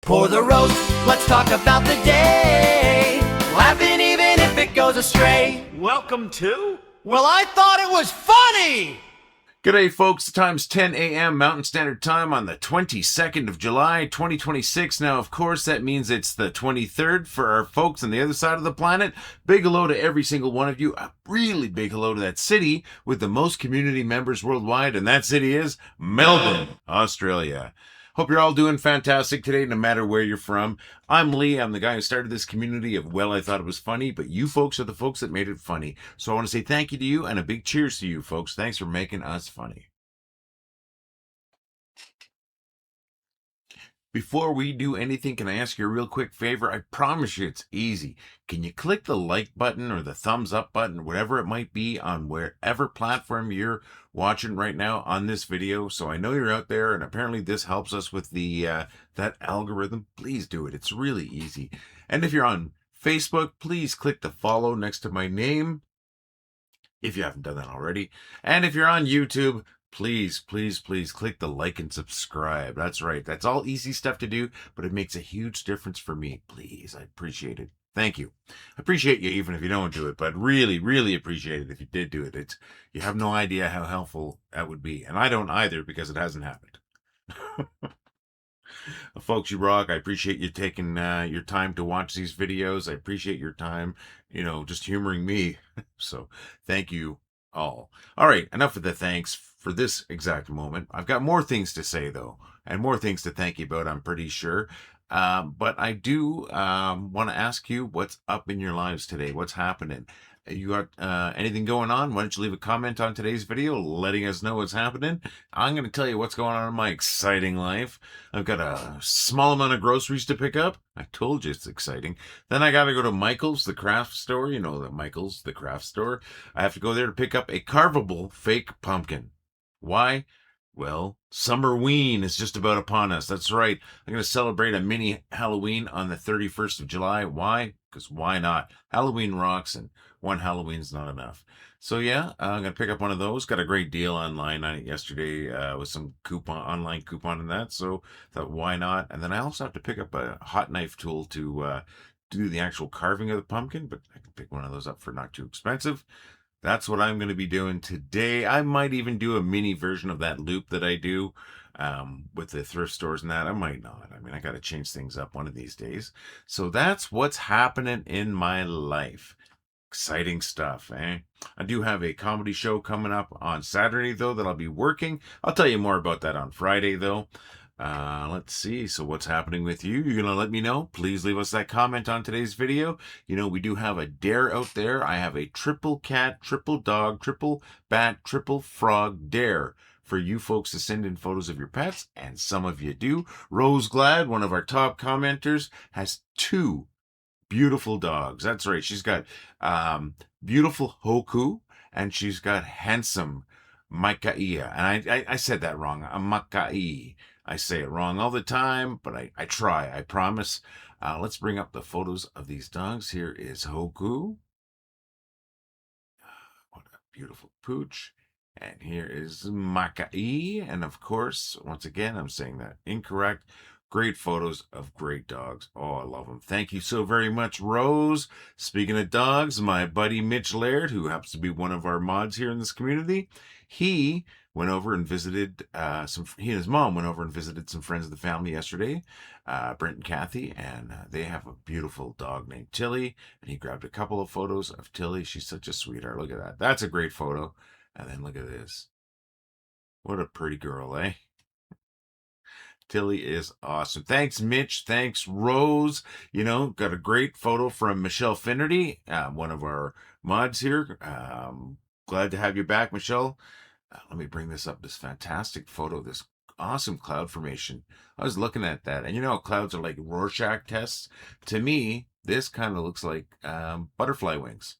Pour the roast, let's talk about the day. Laughing even if it goes astray. Welcome to? Well, I thought it was funny! G'day folks, the time's 10 a.m. Mountain Standard Time on the 22nd of July, 2026. Now, of course, that means it's the 23rd for our folks on the other side of the planet. Big hello to every single one of you. A really big hello to that city with the most community members worldwide, and that city is Melbourne, Australia. Hope you're all doing fantastic today, no matter where you're from. I'm Lee. I'm the guy who started this community of, well, I thought it was funny, but you folks are the folks that made it funny. So I want to say thank you to you and a big cheers to you folks. Thanks for making us funny. Before we do anything, can I ask you a real quick favor? I promise you it's easy. Can you click the like button or the thumbs up button, whatever it might be, on wherever platform you're watching right now on this video? So I know you're out there, and apparently this helps us with the that algorithm. Please do it. It's really easy. And if you're on Facebook, please click the follow next to my name if you haven't done that already. And if you're on YouTube, please click the like and subscribe. That's right. That's all easy stuff to do, but it makes a huge difference for me. Please, I appreciate it. Thank you. I appreciate you even if you don't do it, but really appreciate it if you did do it. You have no idea how helpful that would be. And I don't either because it hasn't happened. Folks, you rock. I appreciate you taking your time to watch these videos. I appreciate your time, just humoring me. So thank you all. All right, enough of the thanks for this exact moment. I've got more things to say, though, and more things to thank you about, I'm pretty sure. But I do want to ask you what's up in your lives today. What's happening? You got anything going on? Why don't you leave a comment on today's video letting us know what's happening? I'm going to tell you what's going on in my exciting life. I've got a small amount of groceries to pick up. I told you it's exciting. Then I got to go to Michael's, the craft store. You know that Michael's, the craft store. I have to go there to pick up a carvable fake pumpkin. Why? Well, Summer-ween is just about upon us. That's right. I'm going to celebrate a mini Halloween on the 31st of July. Why? Because why not? Halloween rocks, and one Halloween's not enough. So yeah, I'm going to pick up one of those. Got a great deal online on it yesterday with some online coupon and that. So thought, why not? And then I also have to pick up a hot knife tool to do the actual carving of the pumpkin, but I can pick one of those up for not too expensive. That's what I'm going to be doing today. I might even do a mini version of that loop that I do with the thrift stores and that. I might not. I mean, I got to change things up one of these days. So that's what's happening in my life. Exciting stuff, eh? I do have a comedy show coming up on Saturday, though, that I'll be working. I'll tell you more about that on Friday, though. Let's see. So what's happening with you? You're going to let me know. Please leave us that comment on today's video. We do have a dare out there. I have a triple cat, triple dog, triple bat, triple frog dare for you folks to send in photos of your pets, and some of you do. Rose Glad, one of our top commenters, has 2 beautiful dogs. That's right. She's got beautiful Hoku, and she's got handsome Maka'i. And I said that wrong. Maka'i. I say it wrong all the time, but I try. I promise. Let's bring up the photos of these dogs. Here is Hoku. What a beautiful pooch. And here is Maka'i. And of course, once again, I'm saying that incorrect. Great photos of great dogs. Oh, I love them. Thank you so very much, Rose. Speaking of dogs, my buddy Mitch Laird, who happens to be one of our mods here in this community, he went over and visited he and his mom went over and visited some friends of the family yesterday, Brent and Kathy, and they have a beautiful dog named Tilly, and he grabbed a couple of photos of Tilly. She's such a sweetheart. Look at that. That's a great photo. And then look at this. What a pretty girl, eh? Tilly is awesome. Thanks, Mitch. Thanks, Rose. Got a great photo from Michelle Finnerty, one of our mods here. Glad to have you back, Michelle. Let me bring this up. This fantastic photo, this awesome cloud formation. I was looking at that, and clouds are like Rorschach tests. To me, this kind of looks like butterfly wings.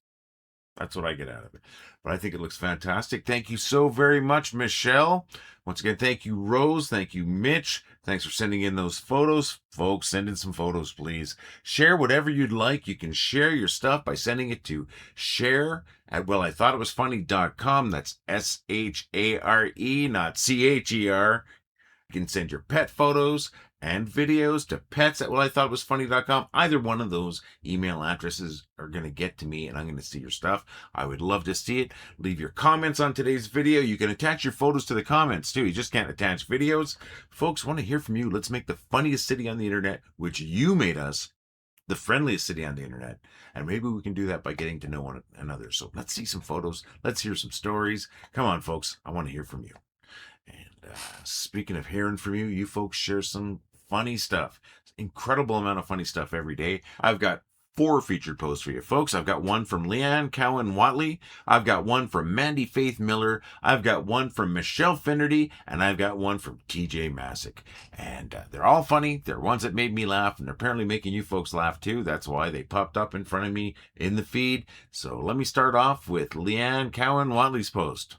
That's what I get out of it. But I think it looks fantastic. Thank you so very much, Michelle. Once again, thank you, Rose. Thank you, Mitch. Thanks for sending in those photos. Folks, send in some photos, please. Share whatever you'd like. You can share your stuff by sending it to share@wellithoughitwasfunny.com. That's SHARE, not CHER. You can send your pet photos and videos to pets@whatithought.was-funny.com. Either one of those email addresses are going to get to me, and I'm going to see your stuff. I would love to see it. Leave your comments on today's video. You can attach your photos to the comments too. You just can't attach videos. Folks, want to hear from you. Let's make the funniest city on the internet, which you made us, the friendliest city on the internet. And maybe we can do that by getting to know one another. So let's see some photos. Let's hear some stories. Come on, folks. I want to hear from you. And speaking of hearing from you, you folks share some funny stuff. Incredible amount of funny stuff every day. I've got 4 featured posts for you, folks. I've got one from Leanne Cowan Watley. I've got one from Mandy Faith Miller. I've got one from Michelle Finnerty. And I've got one from TJ Masick. And they're all funny. They're ones that made me laugh. And they're apparently making you folks laugh too. That's why they popped up in front of me in the feed. So let me start off with Leanne Cowan Watley's post.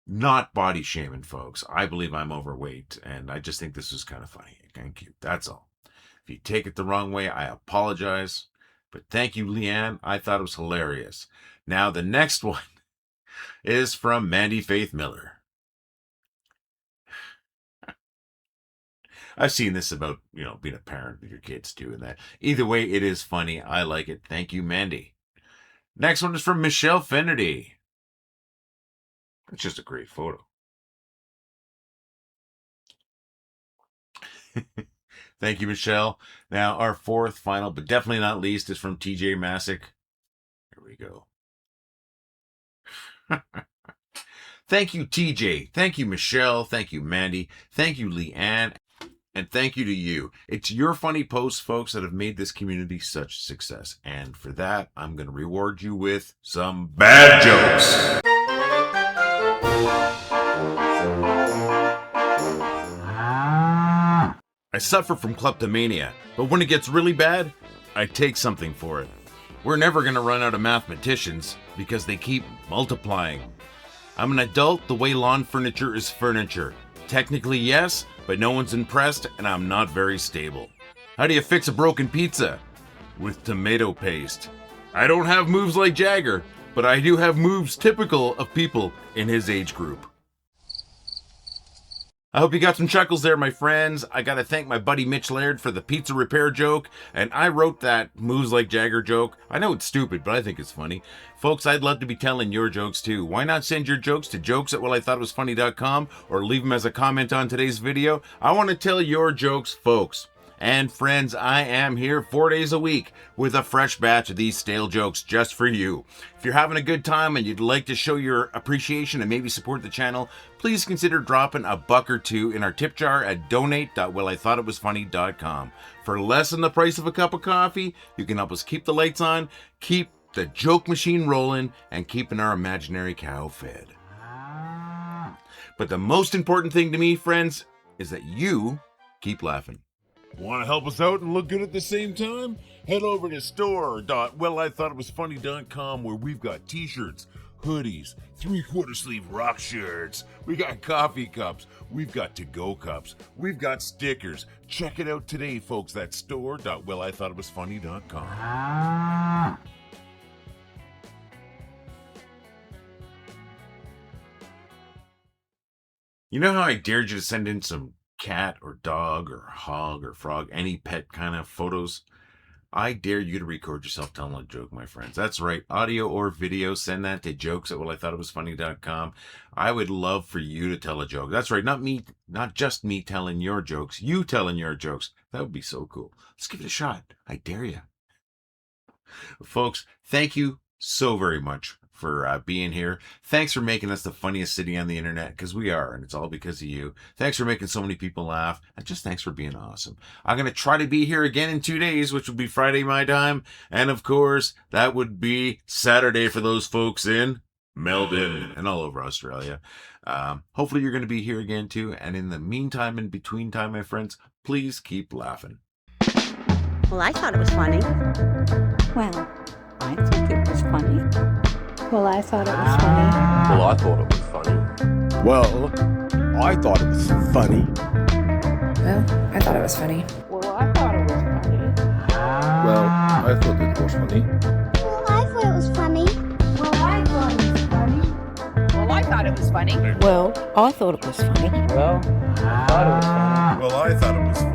Not body shaming, folks. I believe I'm overweight. And I just think this is kind of funny. Thank you. That's all. If you take it the wrong way, I apologize. But thank you, Leanne. I thought it was hilarious. Now, the next one is from Mandy Faith Miller. I've seen this about, being a parent with your kids too, and that. Either way, it is funny. I like it. Thank you, Mandy. Next one is from Michelle Finnerty. It's just a great photo. Thank you, Michelle. Now, our 4th, final, but definitely not least, is from TJ Masick. Here we go. Thank you, TJ. Thank you, Michelle. Thank you, Mandy. Thank you, Leanne. And thank you to you. It's your funny posts, folks, that have made this community such a success. And for that, I'm going to reward you with some bad jokes. I suffer from kleptomania, but when it gets really bad, I take something for it. We're never going to run out of mathematicians because they keep multiplying. I'm an adult the way lawn furniture is furniture. Technically, yes, but no one's impressed and I'm not very stable. How do you fix a broken pizza? With tomato paste. I don't have moves like Jagger, but I do have moves typical of people in his age group. I hope you got some chuckles there, my friends. I got to thank my buddy Mitch Laird for the pizza repair joke, and I wrote that moves like Jagger joke. I know it's stupid, but I think it's funny. Folks, I'd love to be telling your jokes too. Why not send your jokes to jokes@whatithought.was-funny.com or leave them as a comment on today's video? I want to tell your jokes, folks. And friends, I am here 4 days a week with a fresh batch of these stale jokes just for you. If you're having a good time and you'd like to show your appreciation and maybe support the channel, please consider dropping a buck or two in our tip jar at donate.whatithought.was-funny.com. For less than the price of a cup of coffee, you can help us keep the lights on, keep the joke machine rolling, and keeping our imaginary cow fed. But the most important thing to me, friends, is that you keep laughing. Want to help us out and look good at the same time? Head over to store.whatithought.was-funny.com where we've got t-shirts, hoodies, 3/4 sleeve rock shirts. We got coffee cups. We've got to-go cups. We've got stickers. Check it out today, folks. That's store.whatithought.was-funny.com. You know how I dared you to send in some cat or dog or hog or frog, any pet kind of photos? I dare you to record yourself telling a joke, my friends. That's right, audio or video. Send that to jokes@whatithought.was-funny.com. I would love for you to tell a joke. That's right, not just me telling your jokes, you telling your jokes. That would be so cool. Let's give it a shot. I dare you. Folks, thank you so very much for being here. Thanks for making us the funniest city on the internet, because we are, and it's all because of you. Thanks for making so many people laugh, and just thanks for being awesome. I'm going to try to be here again in 2 days, which will be Friday my time, and of course, that would be Saturday for those folks in Melbourne and all over Australia. Hopefully you're going to be here again too, and in the meantime, in between time, my friends, please keep laughing. Well, I thought it was funny. Well, I think it was funny. Well, I thought it was funny. Well, I thought it was funny. Well, I thought it was funny. Well, I thought it was funny. Well, I thought it was funny. Well, I thought it was funny. Well, I thought it was funny. Well, I thought it was funny. Well, I thought it was funny. Well, I thought it was funny. Well, I thought it was funny. Well, I thought it was funny.